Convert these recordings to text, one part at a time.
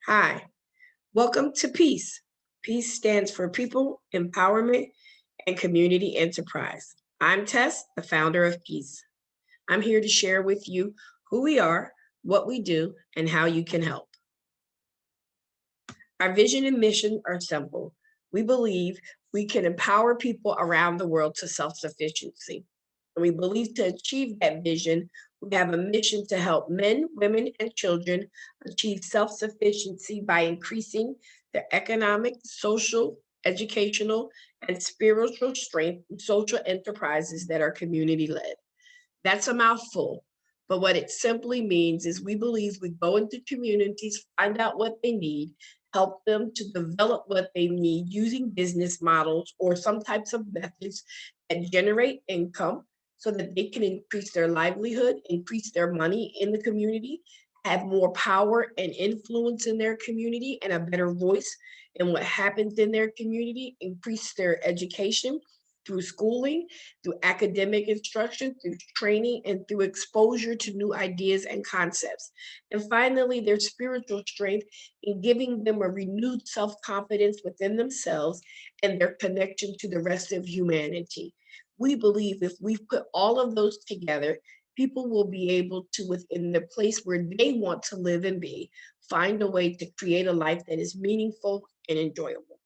Hi, welcome to Peace. Peace stands for People, Empowerment, and Community Enterprise. I'm Tess, the founder of Peace. I'm here to share with you who we are, what we do, and how you can help. Our vision and mission are simple. We believe we can empower people around the world to self sufficiency. And we believe to achieve that vision, we have a mission to help men, women, and children achieve self sufficiency by increasing their economic, social, educational, and spiritual strength through social enterprises that are community led. That's a mouthful. But what it simply means is we believe we go into communities, find out what they need, help them to develop what they need using business models or some types of methods that generate income so that they can increase their livelihood, increase their money in the community, have more power and influence in their community and a better voice in what happens in their community, increase their education through schooling, through academic instruction, through training, and through exposure to new ideas and concepts. And finally, their spiritual strength in giving them a renewed self confidence within themselves and their connection to the rest of humanity. We believe if we put all of those together, people will be able to, within the place where they want to live and be, find a way to create a life that is meaningful and enjoyable.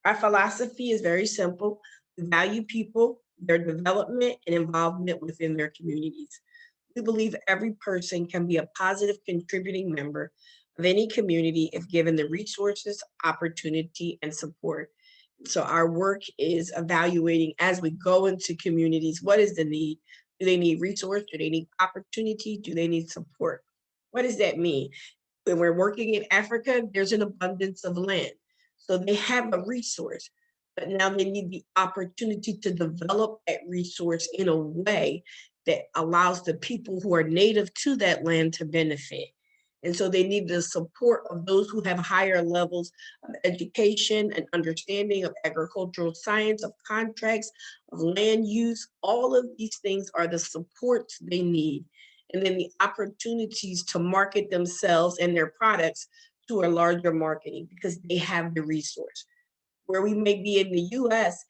Our philosophy is very simple. We value people, their development, and involvement within their communities. We believe every person can be a positive contributing member of any community if given the resources, opportunity, and support. So our work is evaluating as we go into communities, what is the need? Do they need resource? Do they need opportunity? Do they need support? What does that mean? When we're working in Africa, there's an abundance of land. So they have a resource, but now they need the opportunity to develop that resource in a way that allows the people who are native to that land to benefit. And so they need the support of those who have higher levels of education and understanding of agricultural science, of contracts, of land use. All of these things are the supports they need and then the opportunities to market themselves and their products to a larger marketing because they have the resource. Where we may be in the US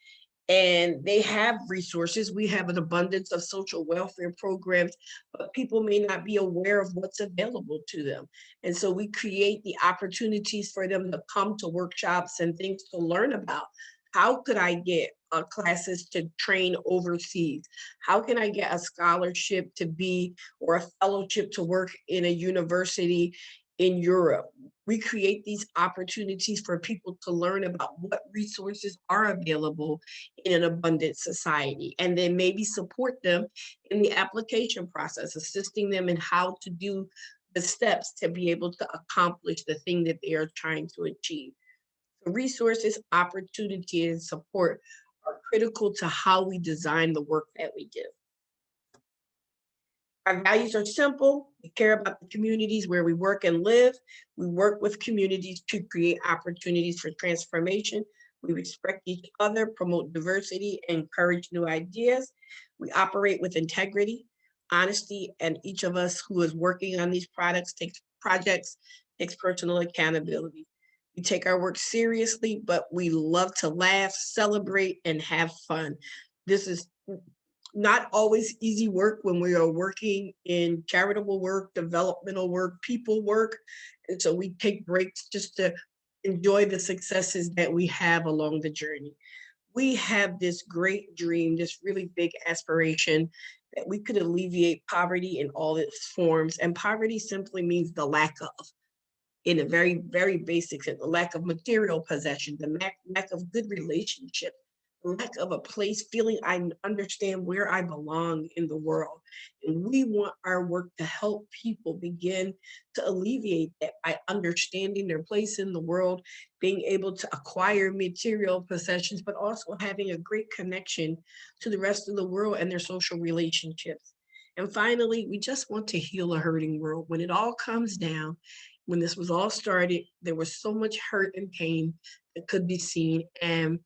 and they have resources, we have an abundance of social welfare programs, but people may not be aware of what's available to them. And so we create the opportunities for them to come to workshops and things to learn about. How could I get classes to train overseas? How can I get a scholarship to be or a fellowship to work in a university in Europe? We create these opportunities for people to learn about what resources are available in an abundant society, and then maybe support them in the application process, assisting them in how to do the steps to be able to accomplish the thing that they are trying to achieve. So resources, opportunity, and support are critical to how we design the work that we do. Our values are simple. We care about the communities where we work and live. We work with communities to create opportunities for transformation. We respect each other, promote diversity, and encourage new ideas. We operate with integrity, honesty, and each of us who is working on these projects takes personal accountability. We take our work seriously, but we love to laugh, celebrate, and have fun. This is not always easy work when we are working in charitable work, developmental work, people work. And so we take breaks just to enjoy the successes that we have along the journey. We have this great dream, this really big aspiration that we could alleviate poverty in all its forms. And poverty simply means the lack of, in a very, very basic sense, the lack of material possession, the lack of good relationships, the lack of a place feeling I understand where I belong in the world. And we want our work to help people begin to alleviate that by understanding their place in the world, being able to acquire material possessions, but also having a great connection to the rest of the world and their social relationships. And finally, we just want to heal a hurting world. When it all comes down, when this was all started, there was so much hurt and pain that could be seen. And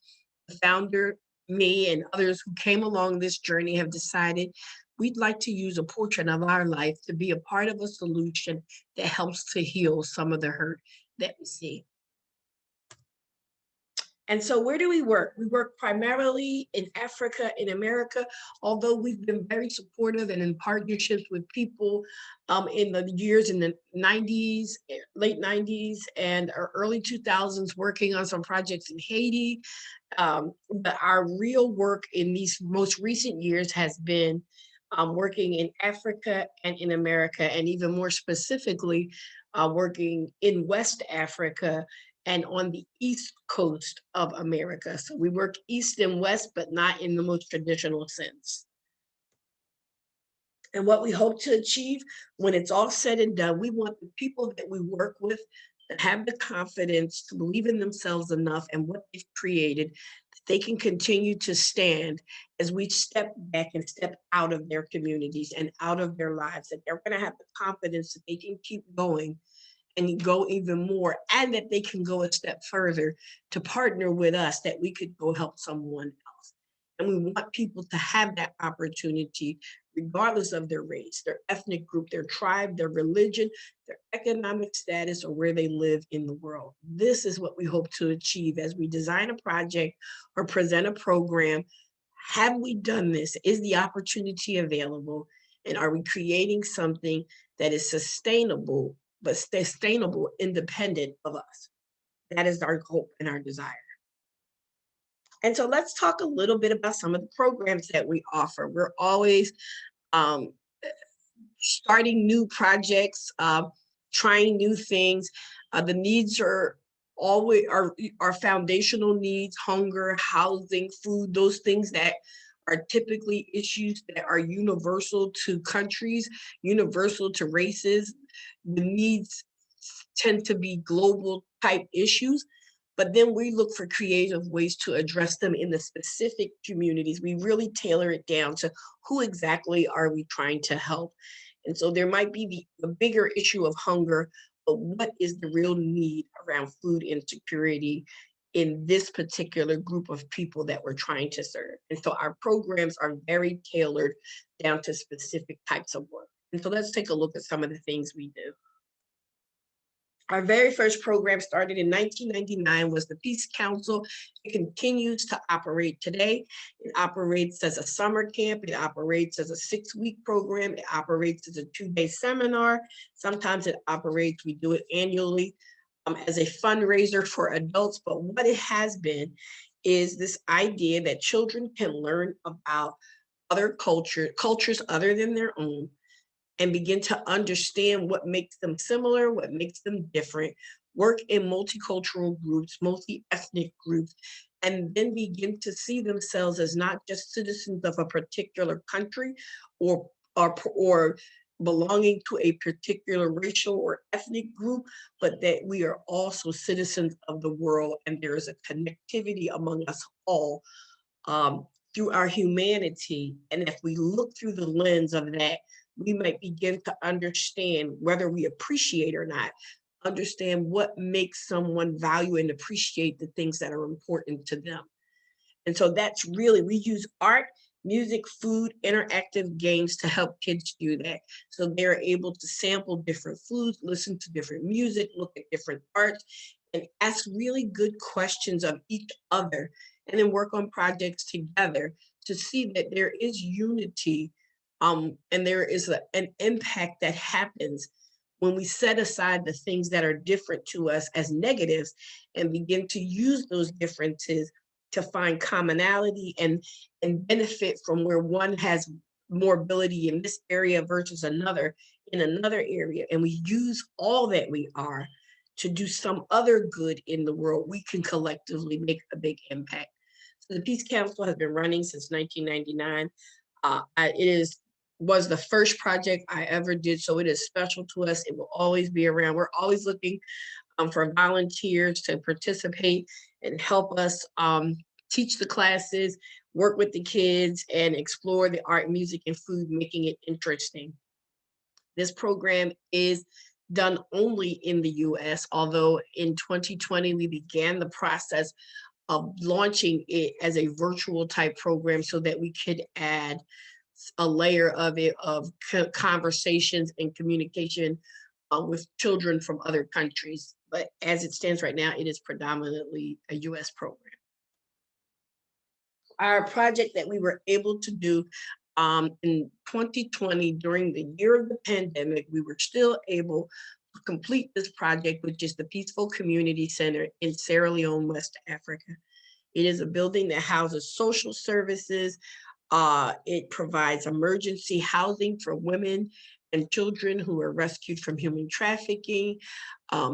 the founder, me, and others who came along this journey have decided we'd like to use a portion of our life to be a part of a solution that helps to heal some of the hurt that we see. And so where do we work? We work primarily in Africa, in America, although we've been very supportive and in partnerships with people in the years in the 90s, late 90s and early 2000s, working on some projects in Haiti. But our real work in these most recent years has been working in Africa and in America, and even more specifically, working in West Africa and on the East Coast of America. So we work East and West, but not in the most traditional sense. And what we hope to achieve when it's all said and done, we want the people that we work with to have the confidence to believe in themselves enough and what they've created that they can continue to stand as we step back and step out of their communities and out of their lives, that they're going to have the confidence that they can keep going and go even more, and that they can go a step further to partner with us, that we could go help someone else. And we want people to have that opportunity, regardless of their race, their ethnic group, their tribe, their religion, their economic status, or where they live in the world. This is what we hope to achieve as we design a project or present a program. Have we done this? Is the opportunity available? And are we creating something that is sustainable, but sustainable independent of us? That is our hope and our desire. And so let's talk a little bit about some of the programs that we offer. We're always um, starting new projects, trying new things. The needs are always our foundational needs: hunger, housing, food, those things that are typically issues that are universal to countries, universal to races. The needs tend to be global type issues, but then we look for creative ways to address them in the specific communities. We really tailor it down to who exactly are we trying to help. And so there might be the bigger issue of hunger, but what is the real need around food insecurity in this particular group of people that we're trying to serve? And so our programs are very tailored down to specific types of work. And so let's take a look at some of the things we do. Our very first program started in 1999 was the Peace Council. It continues to operate today. It operates as a summer camp. It operates as a 6-week program. It operates as a 2-day seminar. Sometimes it operates, we do it annually, as a fundraiser for adults. But what it has been is this idea that children can learn about other cultures other than their own, and begin to understand what makes them similar, what makes them different, work in multicultural groups, multi-ethnic groups, and then begin to see themselves as not just citizens of a particular country or belonging to a particular racial or ethnic group, but that we are also citizens of the world, and there is a connectivity among us all um, through our humanity. And if we look through the lens of that, we might begin to understand, whether we appreciate or not, understand what makes someone value and appreciate the things that are important to them. And so that's really, we use art, music, food, interactive games to help kids do that. So they're able to sample different foods, listen to different music, look at different arts, and ask really good questions of each other, and then work on projects together to see that there is unity, and there is an impact that happens when we set aside the things that are different to us as negatives and begin to use those differences to find commonality and benefit from where one has more ability in this area versus another in another area. And we use all that we are to do some other good in the world. We can collectively make a big impact. So the Peace Council has been running since 1999. Was the first project I ever did, so it is special to us. It will always be around. We're always looking for volunteers to participate and help us teach the classes, work with the kids, and explore the art, music, and food, making it interesting. This program is done only in the US, although in 2020 we began the process of launching it as a virtual type program so that we could add a layer of it of conversations and communication with children from other countries. But as it stands right now, it is predominantly a US program. Our project that we were able to do in 2020 during the year of the pandemic, we were still able to complete this project, which is the Peaceful Community Center in Sierra Leone, West Africa. It is a building that houses social services. It provides emergency housing for women and children who are rescued from human trafficking,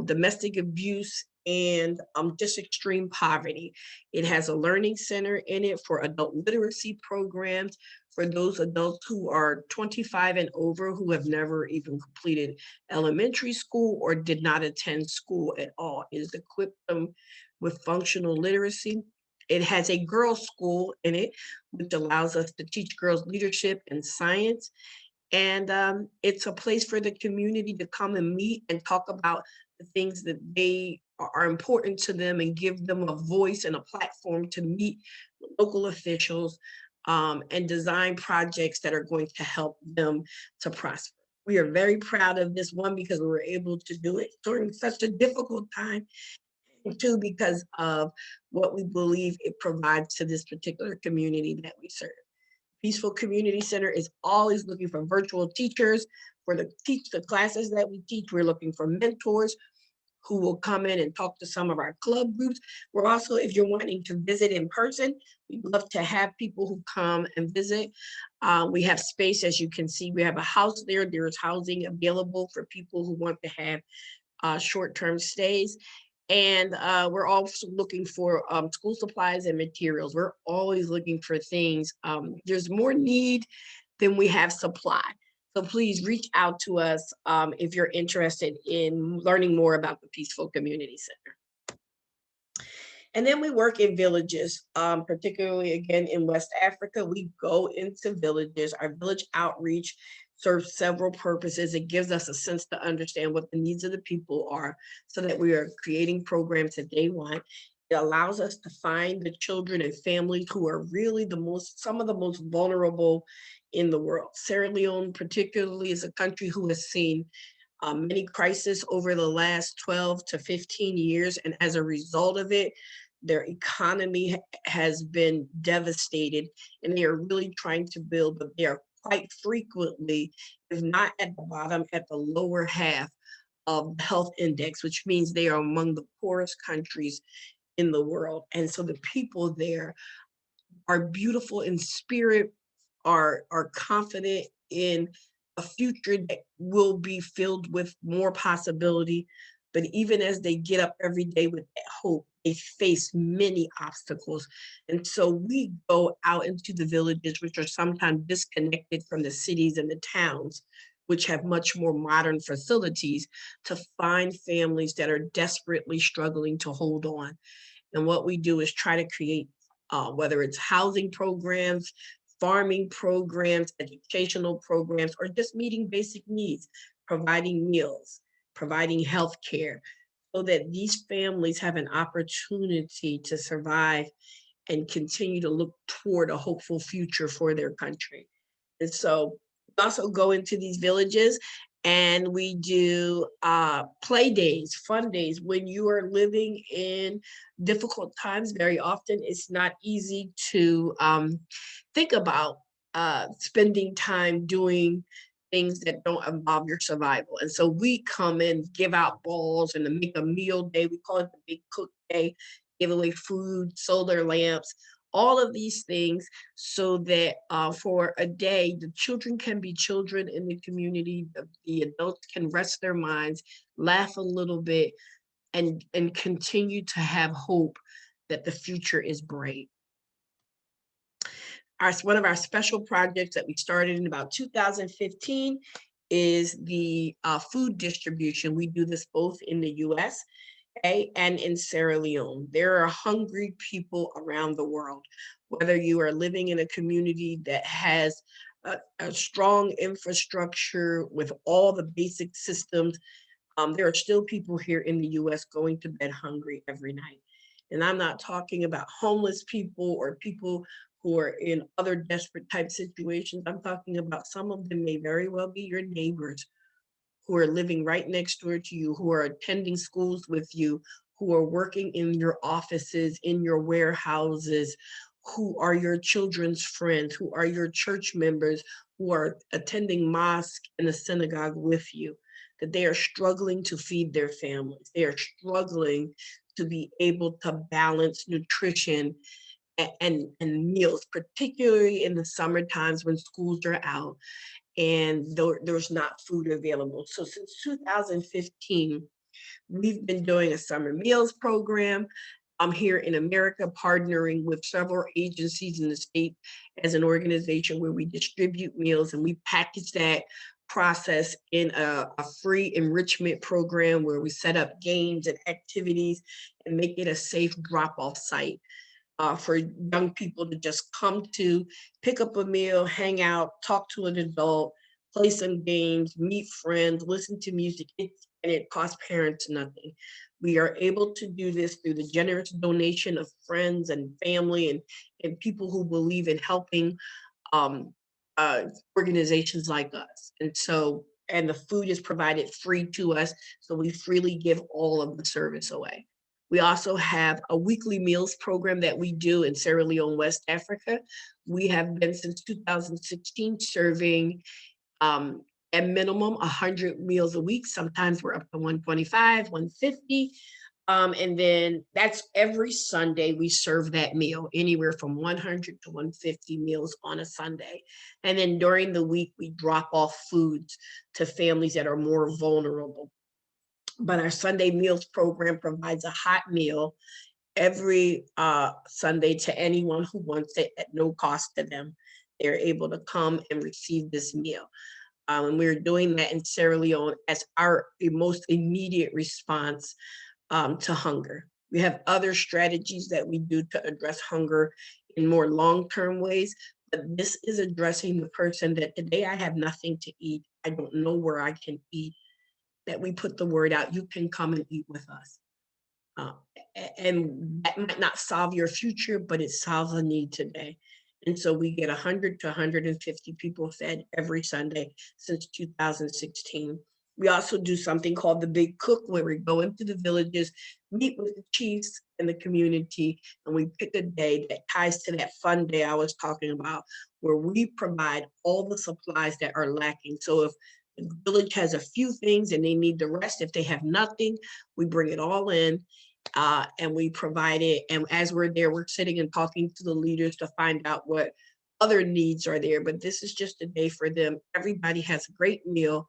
domestic abuse, and just extreme poverty. It has a learning center in it for adult literacy programs for those adults who are 25 and over who have never even completed elementary school or did not attend school at all. It has equipped them with functional literacy. It has a girls' school in it, which allows us to teach girls leadership and science. And it's a place for the community to come and meet and talk about the things that they are important to them and give them a voice and a platform to meet with local officials and design projects that are going to help them to prosper. We are very proud of this one because we were able to do it during such a difficult time, and two, because of what we believe it provides to this particular community that we serve. Peaceful Community Center is always looking for virtual teachers for the teach the classes that we teach. We're looking for mentors who will come in and talk to some of our club groups. We're also, if you're wanting to visit in person, we'd love to have people who come and visit. We have space, as you can see, we have a house there. There's housing available for people who want to have short-term stays. And we're also looking for school supplies and materials. We're always looking for things. There's more need than we have supply. So please reach out to us if you're interested in learning more about the Peaceful Community Center. And then we work in villages, particularly again in West Africa. We go into villages. Our village outreach serves several purposes. It gives us a sense to understand what the needs of the people are so that we are creating programs that they want. It allows us to find the children and families who are really some of the most vulnerable in the world. Sierra Leone, particularly, is a country who has seen many crises over the last 12 to 15 years. And as a result of it, their economy has been devastated and they are really trying to build, but they are quite frequently, if not at the bottom, at the lower half of the health index, which means they are among the poorest countries in the world. And so the people there are beautiful in spirit, are confident in a future that will be filled with more possibility. But even as they get up every day with that hope, they face many obstacles. And so we go out into the villages, which are sometimes disconnected from the cities and the towns, which have much more modern facilities, to find families that are desperately struggling to hold on. And what we do is try to create, whether it's housing programs, farming programs, educational programs, or just meeting basic needs, providing meals, providing health care, so that these families have an opportunity to survive and continue to look toward a hopeful future for their country. And so we also go into these villages and we do play days, fun days. When you are living in difficult times, very often it's not easy to think about spending time doing things that don't involve your survival. And so we come in, give out balls, and to make a meal day. We call it the Big Cook Day, give away food, solar lamps, all of these things so that for a day, the children can be children in the community, the adults can rest their minds, laugh a little bit, and continue to have hope that the future is bright. One of our special projects that we started in about 2015 is the food distribution. We do this both in the US and in Sierra Leone. There are hungry people around the world. Whether you are living in a community that has a strong infrastructure with all the basic systems, there are still people here in the US going to bed hungry every night. And I'm not talking about homeless people or people who are in other desperate type situations. I'm talking about some of them may very well be your neighbors who are living right next door to you, who are attending schools with you, who are working in your offices, in your warehouses, who are your children's friends, who are your church members, who are attending mosque and the synagogue with you, that they are struggling to feed their families. They are struggling to be able to balance nutrition and meals, particularly in the summer times when schools are out and there's not food available. So since 2015, we've been doing a summer meals program. I'm here in America partnering with several agencies in the state as an organization where we distribute meals and we package that process in a free enrichment program where we set up games and activities and make it a safe drop-off site for young people to just come to, pick up a meal, hang out, talk to an adult, play some games, meet friends, listen to music, and it costs parents nothing. We are able to do this through the generous donation of friends and family and people who believe in helping um, uh, organizations like us. And the food is provided free to us, so we freely give all of the service away. We also have a weekly meals program that we do in Sierra Leone, West Africa. We have been since 2016 serving um, at minimum 100 meals a week. Sometimes we're up to 125, 150. And then that's every Sunday we serve that meal, anywhere from 100 to 150 meals on a Sunday. And then during the week, we drop off foods to families that are more vulnerable. But our Sunday meals program provides a hot meal every Sunday to anyone who wants it at no cost to them. They're able to come and receive this meal. And we're doing that in Sierra Leone as our most immediate response to hunger. We have other strategies that we do to address hunger in more long-term ways, but this is addressing the person that today I have nothing to eat. I don't know where I can eat, that we put the word out, you can come and eat with us. Uh, and that might not solve your future, but it solves a need today. And so we get 100 to 150 people fed every Sunday since 2016. We also do something called the Big Cook, where we go into the villages, meet with the chiefs and the community, and we pick a day that ties to that fun day I was talking about, where we provide all the supplies that are lacking. So if the village has a few things and they need the rest, if they have nothing, we bring it all in and we provide it. And as we're there, we're sitting and talking to the leaders to find out what other needs are there. But this is just a day for them. Everybody has a great meal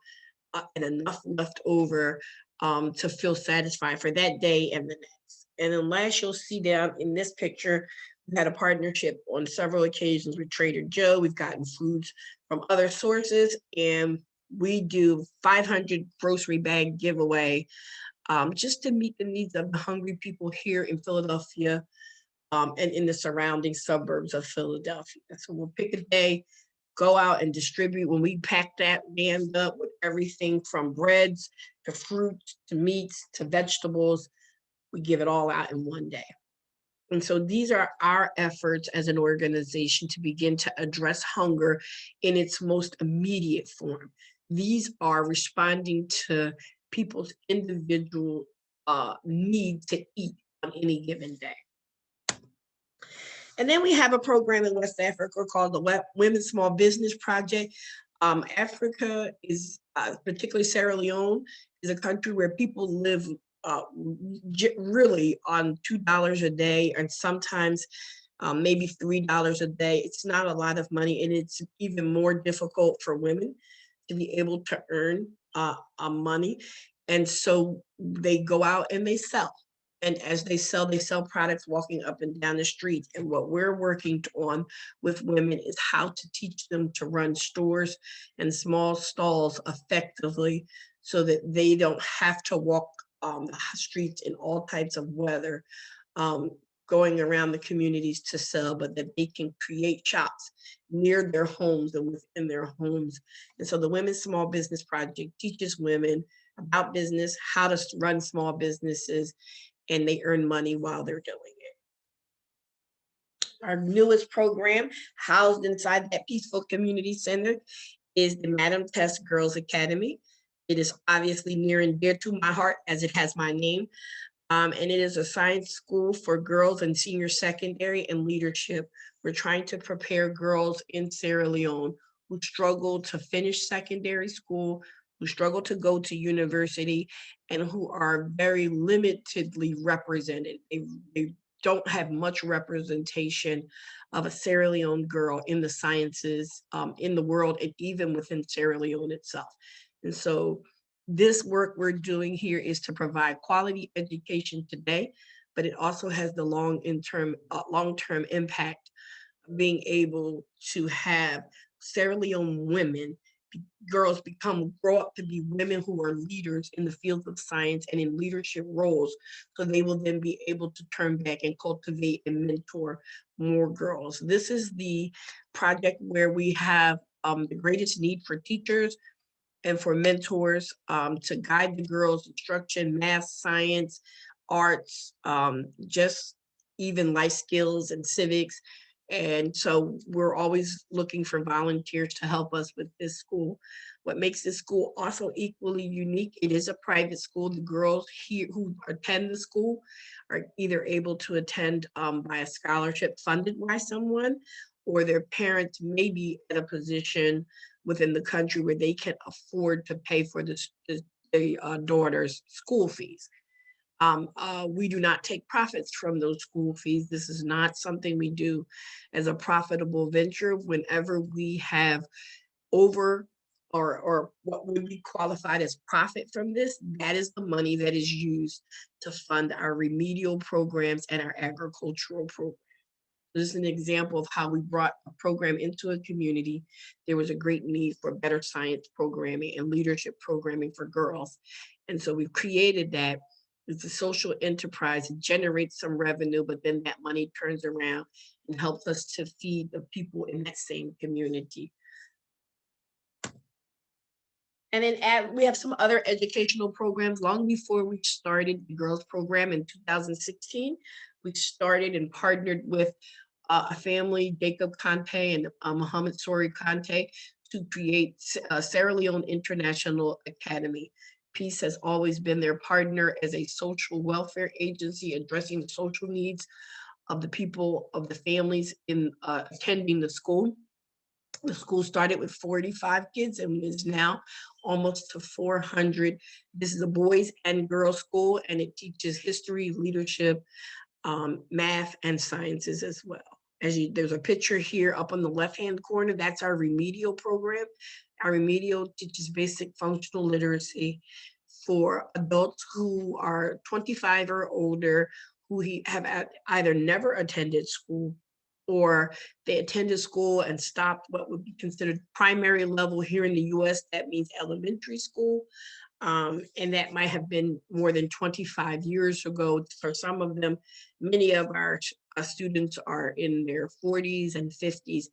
and enough left over to feel satisfied for that day and the next. And then last, you'll see down in this picture, we've had a partnership on several occasions with Trader Joe. We've gotten foods from other sources, and we do 500 grocery bag giveaway just to meet the needs of the hungry people here in Philadelphia and in the surrounding suburbs of Philadelphia. So we'll pick a day, go out and distribute. When we pack that band up with everything from breads to fruits to meats to vegetables, we give it all out in one day. And so these are our efforts as an organization to begin to address hunger in its most immediate form. These are responding to people's individual need to eat on any given day. And then we have a program in West Africa called the Women's Small Business Project. Africa is, particularly Sierra Leone, is a country where people live really on $2 a day and sometimes maybe $3 a day. It's not a lot of money, and it's even more difficult for women to be able to earn money. And so they go out and they sell. And as they sell products walking up and down the street. And what we're working on with women is how to teach them to run stores and small stalls effectively so that they don't have to walk the streets in all types of weather, going around the communities to sell, but that they can create shops near their homes and within their homes. And so the Women's Small Business Project teaches women about business, how to run small businesses, and they earn money while they're doing it. Our newest program, housed inside that peaceful community center, is the Madam Test Girls Academy. It is obviously near and dear to my heart as it has my name. And it is a science school for girls in senior secondary and leadership. We're trying to prepare girls in Sierra Leone who struggle to finish secondary school, who struggle to go to university, and who are very limitedly represented. They don't have much representation of a Sierra Leone girl in the sciences, in the world, and even within Sierra Leone itself. And so this work we're doing here is to provide quality education today, but it also has the long-term impact of being able to have Sierra Leone women, girls grow up to be women who are leaders in the fields of science and in leadership roles. So they will then be able to turn back and cultivate and mentor more girls. This is the project where we have the greatest need for teachers and for mentors to guide the girls' instruction, math, science, arts, just even life skills and civics. And so we're always looking for volunteers to help us with this school. What makes this school also equally unique, it is a private school. The girls here who attend the school are either able to attend by a scholarship funded by someone, or their parents may be at a position within the country where they can afford to pay for the daughter's school fees. We do not take profits from those school fees. This is not something we do as a profitable venture. Whenever we have over or what would be qualified as profit from this, that is the money that is used to fund our remedial programs and our agricultural programs. This is an example of how we brought a program into a community. There was a great need for better science programming and leadership programming for girls. And so we've created that. It's a social enterprise. It generates some revenue, but then that money turns around and helps us to feed the people in that same community. And then we have some other educational programs. Long before we started the girls program in 2016, we started and partnered with a family, Jacob Conte and Mohammed Sori Conte, to create Sierra Leone International Academy. Peace has always been their partner as a social welfare agency addressing the social needs of the people, of the families in attending the school. The school started with 45 kids and is now almost to 400. This is a boys and girls school, and it teaches history, leadership, math, and sciences as well. There's a picture here up on the left-hand corner. That's our remedial program. Our remedial teaches basic functional literacy for adults who are 25 or older, who have either never attended school or they attended school and stopped what would be considered primary level here in the US. That means elementary school. And that might have been more than 25 years ago. For some of them, many of our students are in their 40s and 50s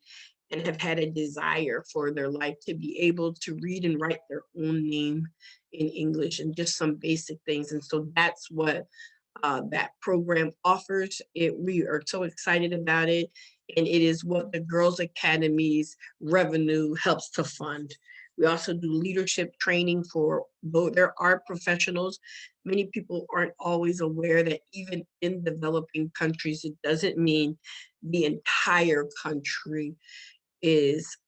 and have had a desire for their life to be able to read and write their own name in English and just some basic things. And so that's what that program offers. We are so excited about it. And it is what the Girls Academy's revenue helps to fund. We also do leadership training for, though there are professionals, many people aren't always aware that even in developing countries, it doesn't mean the entire country is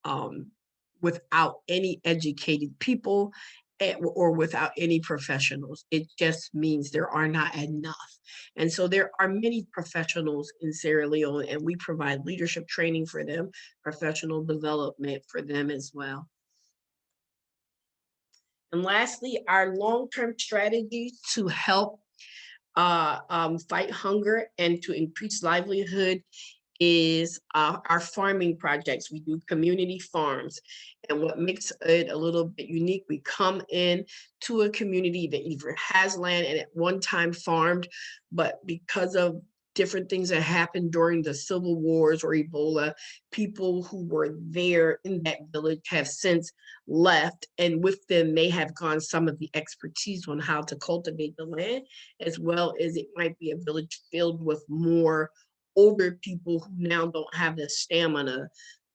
without any educated people or without any professionals. It just means there are not enough. And so there are many professionals in Sierra Leone, and we provide leadership training for them, professional development for them as well. And lastly, our long-term strategy to help fight hunger and to increase livelihood is our farming projects. We do community farms. And what makes it a little bit unique, we come in to a community that either has land and at one time farmed, but because of different things that happened during the civil wars or Ebola, people who were there in that village have since left, and with them may have gone some of the expertise on how to cultivate the land, as well as it might be a village filled with more older people who now don't have the stamina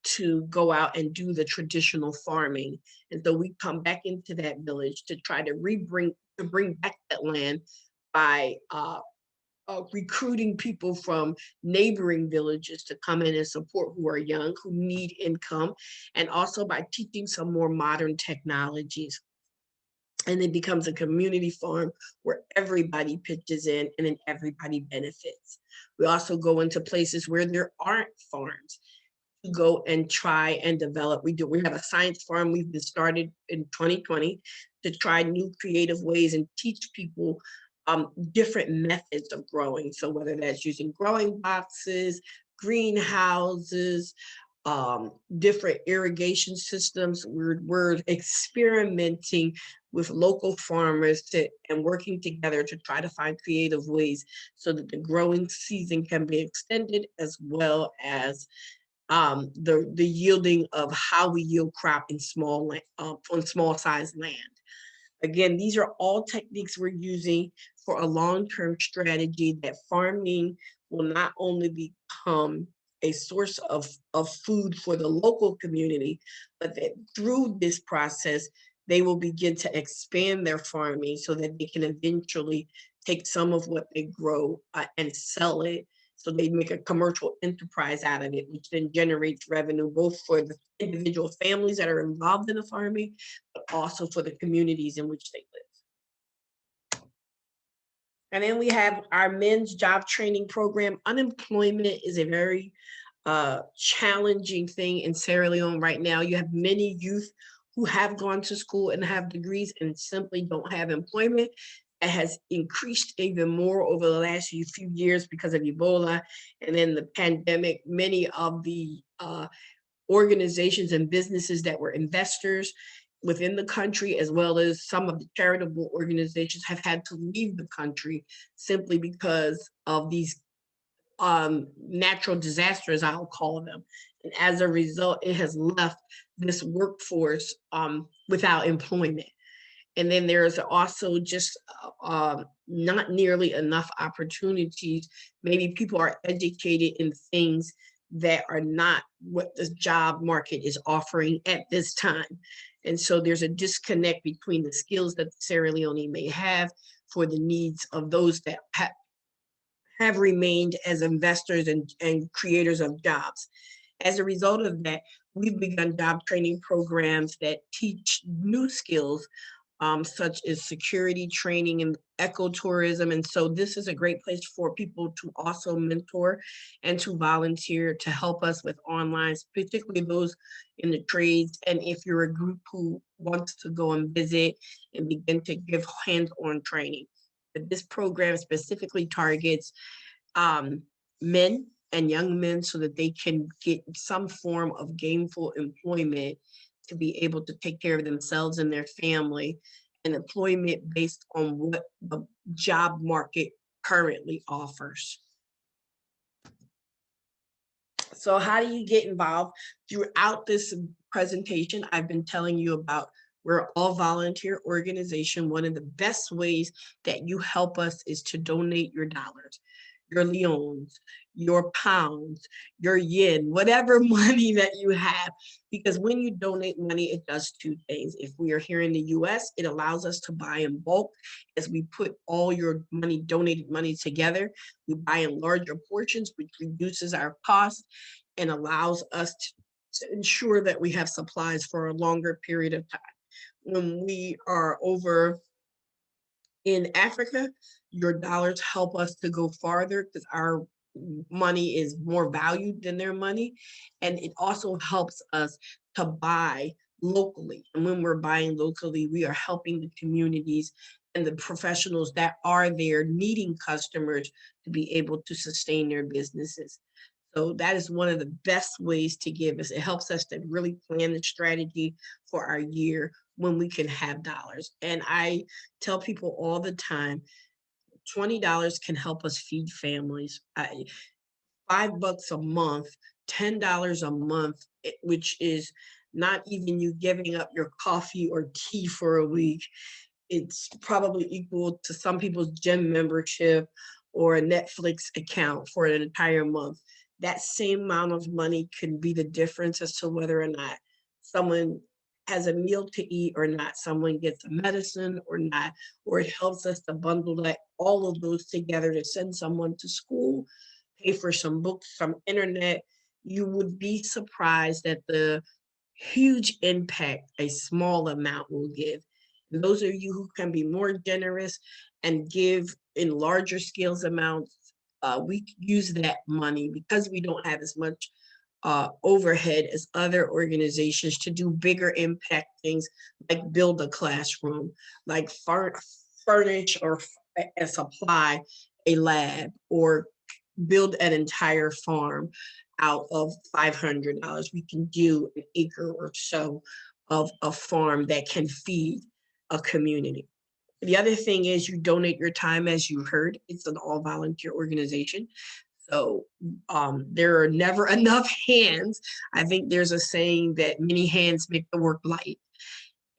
to go out and do the traditional farming. And so we come back into that village to try to bring back that land by recruiting people from neighboring villages to come in and support who are young, who need income, and also by teaching some more modern technologies. And it becomes a community farm where everybody pitches in and then everybody benefits. We also go into places where there aren't farms to go and try and develop. We have a science farm we've been started in 2020 to try new creative ways and teach people different methods of growing. So whether that's using growing boxes, greenhouses, different irrigation systems, we're experimenting with local farmers and working together to try to find creative ways so that the growing season can be extended, as well as the yielding of how we yield crop in small land, on small size land. Again, these are all techniques we're using for a long-term strategy that farming will not only become a source of food for the local community, but that through this process, they will begin to expand their farming so that they can eventually take some of what they grow and sell it. So they make a commercial enterprise out of it, which then generates revenue both for the individual families that are involved in the farming, but also for the communities in which they live. And then we have our men's job training program. Unemployment is a very challenging thing in Sierra Leone right now. You have many youth who have gone to school and have degrees and simply don't have employment. It has increased even more over the last few years because of Ebola and then the pandemic. Many of the organizations and businesses that were investors within the country, as well as some of the charitable organizations, have had to leave the country simply because of these natural disasters, I'll call them. And as a result, it has left this workforce without employment. And then there's also just not nearly enough opportunities. Maybe people are educated in things that are not what the job market is offering at this time. And so there's a disconnect between the skills that Sierra Leone may have for the needs of those that have remained as investors and creators of jobs. As a result of that, we've begun job training programs that teach new skills such as security training and ecotourism. And so this is a great place for people to also mentor and to volunteer to help us with online, particularly those in the trades. And if you're a group who wants to go and visit and begin to give hands-on training. But this program specifically targets men and young men so that they can get some form of gainful employment to be able to take care of themselves and their family, and employment based on what the job market currently offers. So how do you get involved? Throughout this presentation, I've been telling you about we're all volunteer organization. One of the best ways that you help us is to donate your dollars, your leones, your pounds, your yen, whatever money that you have. Because when you donate money, it does two things. If we are here in the US, it allows us to buy in bulk. As we put all your money, donated money together, we buy in larger portions, which reduces our costs and allows us to ensure that we have supplies for a longer period of time. When we are over in Africa, your dollars help us to go farther because our money is more valued than their money. And it also helps us to buy locally. And when we're buying locally, we are helping the communities and the professionals that are there needing customers to be able to sustain their businesses. So that is one of the best ways to give us. It helps us to really plan the strategy for our year when we can have dollars. And I tell people all the time, $20 can help us feed families. $5 a month, $10 a month, which is not even you giving up your coffee or tea for a week. It's probably equal to some people's gym membership or a Netflix account for an entire month. That same amount of money can be the difference as to whether or not someone has a meal to eat or not, someone gets a medicine or not, or it helps us to bundle that all of those together to send someone to school, pay for some books, some internet. You would be surprised at the huge impact a small amount will give. And those of you who can be more generous and give in larger scales amounts, we use that money because we don't have as much overhead as other organizations to do bigger impact things like build a classroom, like furnish or supply a lab, or build an entire farm out of $500. We can do an acre or so of a farm that can feed a community. The other thing is you donate your time, as you heard. It's an all volunteer organization. So there are never enough hands. I think there's a saying that many hands make the work light.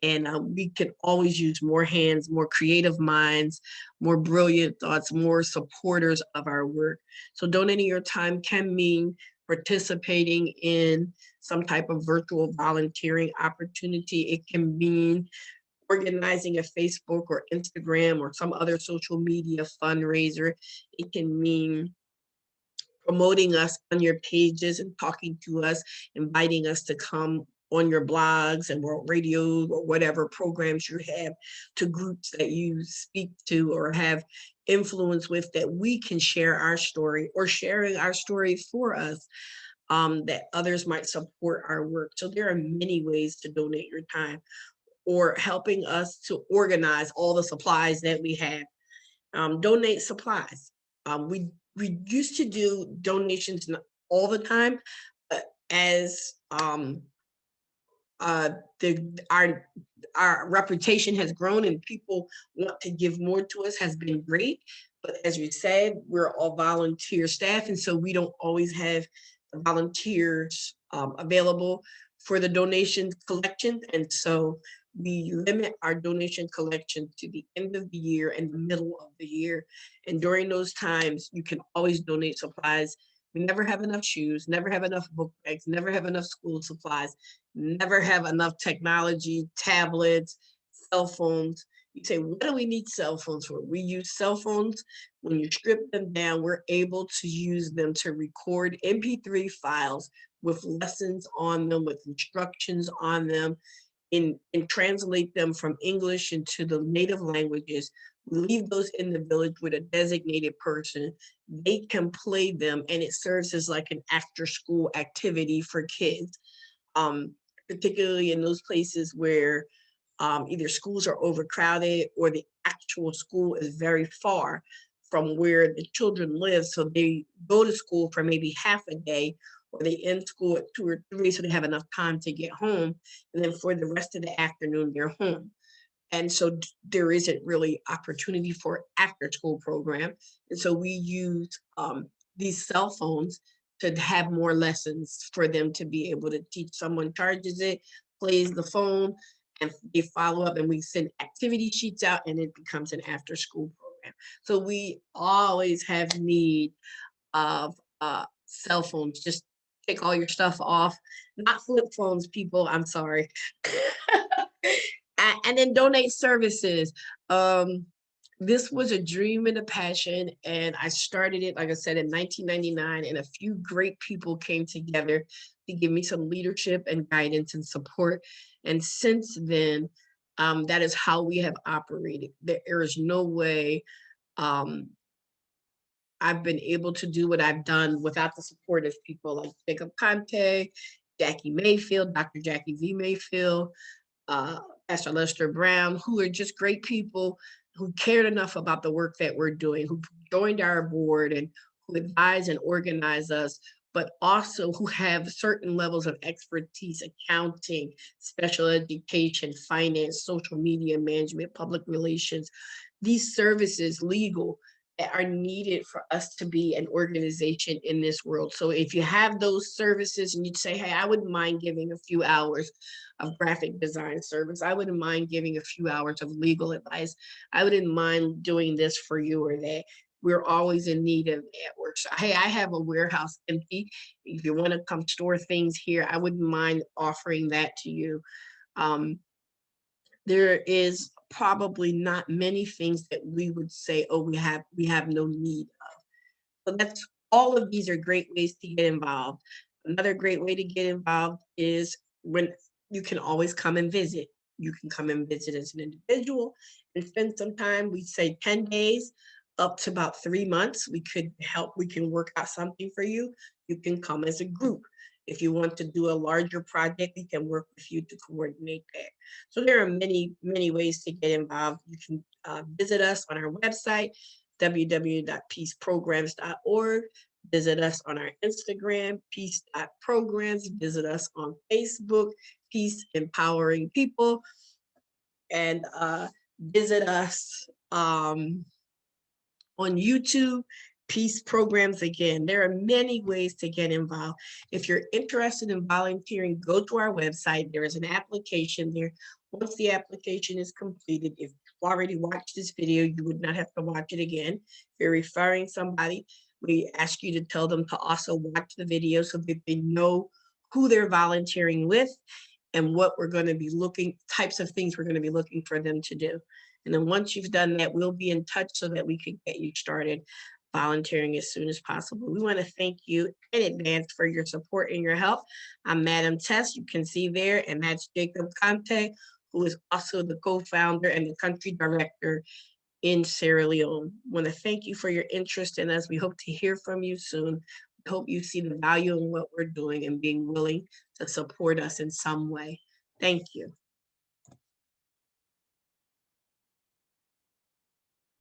And we can always use more hands, more creative minds, more brilliant thoughts, more supporters of our work. So donating your time can mean participating in some type of virtual volunteering opportunity. It can mean organizing a Facebook or Instagram or some other social media fundraiser. It can mean promoting us on your pages and talking to us, inviting us to come on your blogs and world radio or whatever programs you have, to groups that you speak to or have influence with, that we can share our story, or sharing our story for us, that others might support our work. So there are many ways to donate your time, or helping us to organize all the supplies that we have. Donate supplies. We used to do donations all the time, but as uh, the our reputation has grown and people want to give more to us, has been great. But as we said, we're all volunteer staff, and so we don't always have the volunteers available for the donation collection. And so we limit our donation collection to the end of the year and the middle of the year. And during those times, you can always donate supplies. We never have enough shoes, never have enough book bags, never have enough school supplies, never have enough technology, tablets, cell phones. You say, what do we need cell phones for? We use cell phones. When you strip them down, we're able to use them to record MP3 files with lessons on them, with instructions on them, and translate them from English into the native languages. We leave those in the village with a designated person. They can play them, and it serves as like an after school activity for kids, particularly in those places where either schools are overcrowded or the actual school is very far from where the children live. So they go to school for maybe half a day, or they end school at 2 or 3, so they have enough time to get home. And then for the rest of the afternoon, they're home. And so there isn't really opportunity for after school program. And so we use these cell phones to have more lessons for them to be able to teach. Someone charges it, plays the phone, and they follow up, and we send activity sheets out, and it becomes an after school program. So we always have need of cell phones. Just take all your stuff off, not flip phones, people. I'm sorry. And then donate services. Um, this was a dream and a passion, and I started it, like I said, in 1999, and a few great people came together to give me some leadership and guidance and support. And since then, that is how we have operated. There is no way um, I've been able to do what I've done without the support of people like Jacob Conte, Jackie Mayfield, Dr. Jackie V. Mayfield, uh, Pastor Lester Brown, who are just great people who cared enough about the work that we're doing, who joined our board and who advise and organize us, but also who have certain levels of expertise: accounting, special education, finance, social media management, public relations, these services, legal, that are needed for us to be an organization in this world. So if you have those services and you'd say, hey, I wouldn't mind giving a few hours of graphic design service, I wouldn't mind giving a few hours of legal advice, I wouldn't mind doing this for you or that, we're always in need of that work. So, hey, I have a warehouse empty. If you want to come store things here, I wouldn't mind offering that to you. Um, there is probably not many things that we would say, oh, we have no need of. So that's all of these are great ways to get involved. Another great way to get involved is when you can always come and visit. You can come and visit as an individual and spend some time. We say 10 days up to about 3 months. We can work out something for you. You can come as a group. If you want to do a larger project, we can work with you to coordinate that. So there are many, many ways to get involved. You can visit us on our website, www.peaceprograms.org. Visit us on our Instagram, peace.programs. Visit us on Facebook, Peace Empowering People. And visit us on YouTube, Peace Programs. Again, there are many ways to get involved. If you're interested in volunteering, go to our website. There is an application there. Once the application is completed, if you've already watched this video, you would not have to watch it again. If you're referring somebody, we ask you to tell them to also watch the video so that they know who they're volunteering with and what we're going to be looking, types of things we're going to be looking for them to do. And then once you've done that, we'll be in touch so that we can get you started volunteering as soon as possible. We want to thank you in advance for your support and your help. I'm Madam Tess, you can see there, and that's Jacob Conte, who is also the co-founder and the country director in Sierra Leone. I want to thank you for your interest in us. We hope to hear from you soon. We hope you see the value in what we're doing and being willing to support us in some way. Thank you.